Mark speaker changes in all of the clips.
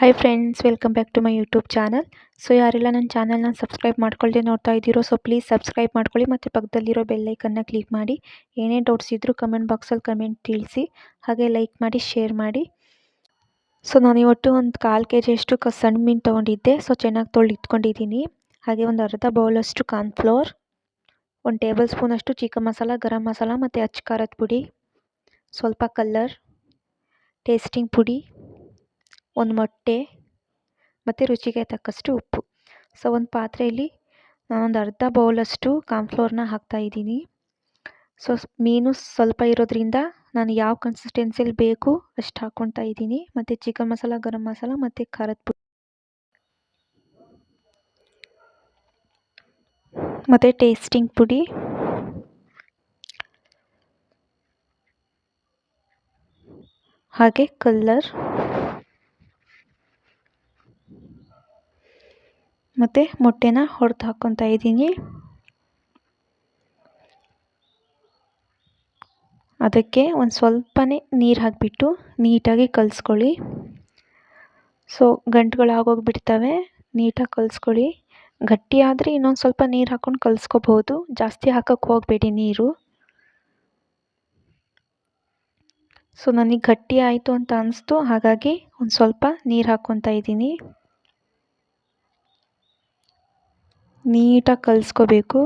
Speaker 1: Hi friends, welcome back to my YouTube channel. So ಯಾರೆಲ್ಲ ನನ್ನ ಚಾನಲ್ನ ಸಬ್ಸ್ಕ್ರೈಬ್ ಮಾಡ್ಕೊಳ್ಳದೆ ನೋಡ್ತಾ ಇದ್ದೀರೋ, ಸೊ ಪ್ಲೀಸ್ ಸಬ್ಸ್ಕ್ರೈಬ್ ಮಾಡ್ಕೊಳ್ಳಿ ಮತ್ತು ಪಕ್ಕದಲ್ಲಿರೋ ಬೆಲ್ಲೈಕನ್ನ ಕ್ಲಿಕ್ ಮಾಡಿ. ಏನೇ ಡೌಟ್ಸ್ ಇದ್ದರೂ ಕಮೆಂಟ್ ಬಾಕ್ಸಲ್ಲಿ ಕಮೆಂಟ್ ತಿಳಿಸಿ, ಹಾಗೆ ಲೈಕ್ ಮಾಡಿ, ಶೇರ್ ಮಾಡಿ. ಸೊ ನಾನಿವತ್ತು ಒಂದು 1/4 kg ಸಣ್ಣ ಮೀನು ತೊಗೊಂಡಿದ್ದೆ. ಸೊ ಚೆನ್ನಾಗಿ ತೊಳೆದು ಇಟ್ಕೊಂಡಿದ್ದೀನಿ. ಹಾಗೆ ಒಂದು ಅರ್ಧ ಬೌಲಷ್ಟು ಕಾರ್ನ್ಫ್ಲೋರ್, 1 ಟೇಬಲ್ ಸ್ಪೂನಷ್ಟು ಚಿಕನ್ ಮಸಾಲ, ಗರಂ ಮಸಾಲ ಮತ್ತು ಅಚ್ಚ ಖಾರದ ಪುಡಿ, ಸ್ವಲ್ಪ ಕಲ್ಲರ್, ಟೇಸ್ಟಿಂಗ್ ಪುಡಿ, ಒಂದು ಮೊಟ್ಟೆ ಮತ್ತು ರುಚಿಗೆ ತಕ್ಕಷ್ಟು ಉಪ್ಪು. ಸೊ ಒಂದು ಪಾತ್ರೆಯಲ್ಲಿ ನಾನೊಂದು ಅರ್ಧ ಬೌಲಷ್ಟು ಕಾರ್ನ್ಫ್ಲೋರ್ನ ಹಾಕ್ತಾಯಿದ್ದೀನಿ. ಸೊ ಮೀನು ಸ್ವಲ್ಪ ಇರೋದ್ರಿಂದ ನಾನು ಯಾವ ಕನ್ಸಿಸ್ಟೆನ್ಸಿಯಲ್ಲಿ ಬೇಕು ಅಷ್ಟು ಹಾಕ್ಕೊತಾ ಇದ್ದೀನಿ. ಮತ್ತು ಚಿಕನ್ ಮಸಾಲ, ಗರಂ ಮಸಾಲ ಮತ್ತು ಖಾರದ ಪುಡಿ ಮತ್ತು ಟೇಸ್ಟಿಂಗ್ ಪುಡಿ, ಹಾಗೆ ಕಲ್ಲರ್ ಮತ್ತು ಮೊಟ್ಟೆನ ಹೊಡೆದು ಹಾಕ್ಕೊತಾ ಇದ್ದೀನಿ. ಅದಕ್ಕೆ ಒಂದು ಸ್ವಲ್ಪನೇ ನೀರು ಹಾಕಿಬಿಟ್ಟು ನೀಟಾಗಿ ಕಲಿಸ್ಕೊಳ್ಳಿ. ಸೊ ಗಂಟುಗಳಾಗೋಗ್ಬಿಡ್ತವೆ, ನೀಟಾಗಿ ಕಲಿಸ್ಕೊಳ್ಳಿ. ಗಟ್ಟಿ ಆದರೆ ಇನ್ನೊಂದು ಸ್ವಲ್ಪ ನೀರು ಹಾಕ್ಕೊಂಡು ಕಲಿಸ್ಕೋಬಹುದು, ಜಾಸ್ತಿ ಹಾಕೋಕ್ಕೆ ಹೋಗಬೇಡಿ ನೀರು. ಸೊ ನನಗೆ ಗಟ್ಟಿ ಆಯಿತು ಅಂತ ಅನಿಸ್ತು, ಹಾಗಾಗಿ ಒಂದು ಸ್ವಲ್ಪ ನೀರು ಹಾಕ್ಕೊತಾ ಇದ್ದೀನಿ. ನೀಟಾಗಿ ಕಲಿಸ್ಕೋಬೇಕು.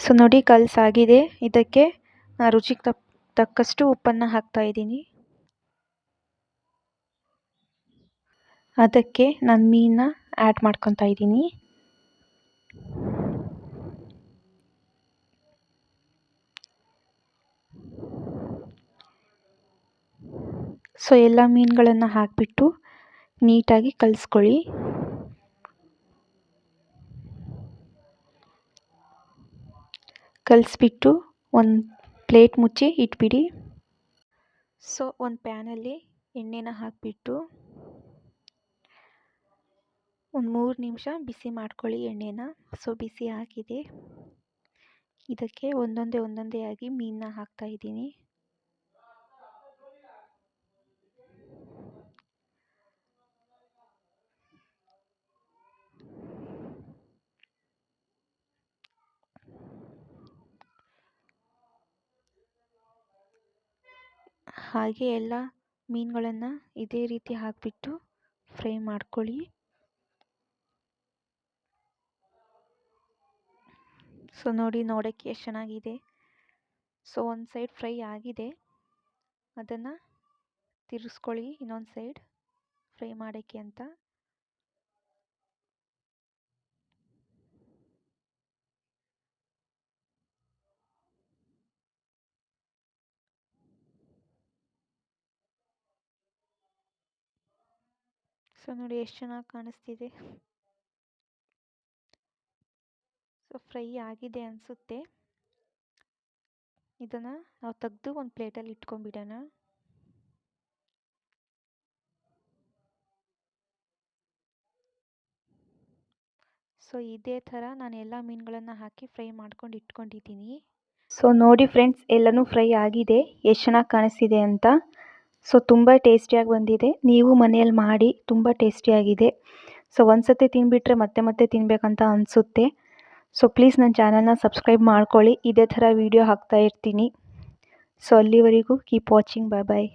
Speaker 1: ಸೊ ನೋಡಿ, ಕಲಸಾಗಿದೆ. ಇದಕ್ಕೆ ರುಚಿಗೆ ತಕ್ಕಷ್ಟು ಉಪ್ಪನ್ನು ಹಾಕ್ತಾಯಿದ್ದೀನಿ. ಅದಕ್ಕೆ ನಾನು ಮೀನನ್ನ ಆ್ಯಡ್ ಮಾಡ್ಕೊತಾ ಇದ್ದೀನಿ. ಸೊ ಎಲ್ಲ ಮೀನುಗಳನ್ನು ಹಾಕಿಬಿಟ್ಟು ನೀಟಾಗಿ ಕಲಿಸ್ಕೊಳ್ಳಿ. ಕಲಿಸ್ಬಿಟ್ಟು ಒಂದು ಪ್ಲೇಟ್ ಮುಚ್ಚಿ ಇಟ್ಬಿಡಿ. ಸೊ ಒಂದು ಪ್ಯಾನಲ್ಲಿ ಎಣ್ಣೆನ ಹಾಕಿಬಿಟ್ಟು ಒಂದು 3 ನಿಮಿಷ ಬಿಸಿ ಮಾಡ್ಕೊಳ್ಳಿ ಎಣ್ಣೆನ. ಸೊ ಬಿಸಿ ಆಗಿದೆ. ಇದಕ್ಕೆ ಒಂದೊಂದೇ ಆಗಿ ಮೀನನ್ನ ಹಾಕ್ತಾಯಿದ್ದೀನಿ. ಹಾಗೆ ಎಲ್ಲ ಮೀನುಗಳನ್ನು ಇದೇ ರೀತಿ ಹಾಕಿಬಿಟ್ಟು ಫ್ರೈ ಮಾಡ್ಕೊಳ್ಳಿ. ಸೊ ನೋಡಿ, ನೋಡೋಕ್ಕೆ ಎಷ್ಟು ಚೆನ್ನಾಗಿದೆ. ಸೊ ಒಂದು ಸೈಡ್ ಫ್ರೈ ಆಗಿದೆ, ಅದನ್ನು ತಿರ್ಗಿಸ್ಕೊಳ್ಳಿ ಇನ್ನೊಂದು ಸೈಡ್ ಫ್ರೈ ಮಾಡೋಕ್ಕೆ ಅಂತ. ಸೊ ನೋಡಿ ಎಷ್ಟು ಚೆನ್ನಾಗಿ ಕಾಣಿಸ್ತಿದೆ. ಸೊ ಫ್ರೈ ಆಗಿದೆ ಅನಿಸುತ್ತೆ. ಇದನ್ನು ನಾವು ತೆಗೆದು ಒಂದು ಪ್ಲೇಟಲ್ಲಿ ಇಟ್ಕೊಂಡ್ಬಿಡೋಣ. ಸೊ ಇದೇ ಥರ ನಾನು ಎಲ್ಲ ಮೀನುಗಳನ್ನು ಹಾಕಿ ಫ್ರೈ ಮಾಡ್ಕೊಂಡು ಇಟ್ಕೊಂಡಿದ್ದೀನಿ. ಸೊ ನೋಡಿ ಫ್ರೆಂಡ್ಸ್, ಎಲ್ಲನೂ ಫ್ರೈ ಆಗಿದೆ, ಎಷ್ಟು ಚೆನ್ನಾಗಿ ಕಾಣಿಸ್ತಿದೆ ಅಂತ. ಸೊ ತುಂಬ ಟೇಸ್ಟಿಯಾಗಿ ಬಂದಿದೆ. ನೀವು ಮನೆಯಲ್ಲಿ ಮಾಡಿ, ತುಂಬ ಟೇಸ್ಟಿಯಾಗಿದೆ. ಸೊ ಒಂದು ಸತಿ ತಿಂದುಬಿಟ್ರೆ ಮತ್ತೆ ಮತ್ತೆ ತಿನ್ನಬೇಕಂತ ಅನಿಸುತ್ತೆ. ಸೊ ಪ್ಲೀಸ್ ನನ್ನ ಚಾನಲ್ನ ಸಬ್ಸ್ಕ್ರೈಬ್ ಮಾಡ್ಕೊಳ್ಳಿ. ಇದೇ ಥರ ವೀಡಿಯೋ ಹಾಕ್ತಾ ಇರ್ತೀನಿ. ಸೊ ಅಲ್ಲಿವರೆಗೂ ಕೀಪ್ ವಾಚಿಂಗ್. ಬಾಯ್ ಬಾಯ್.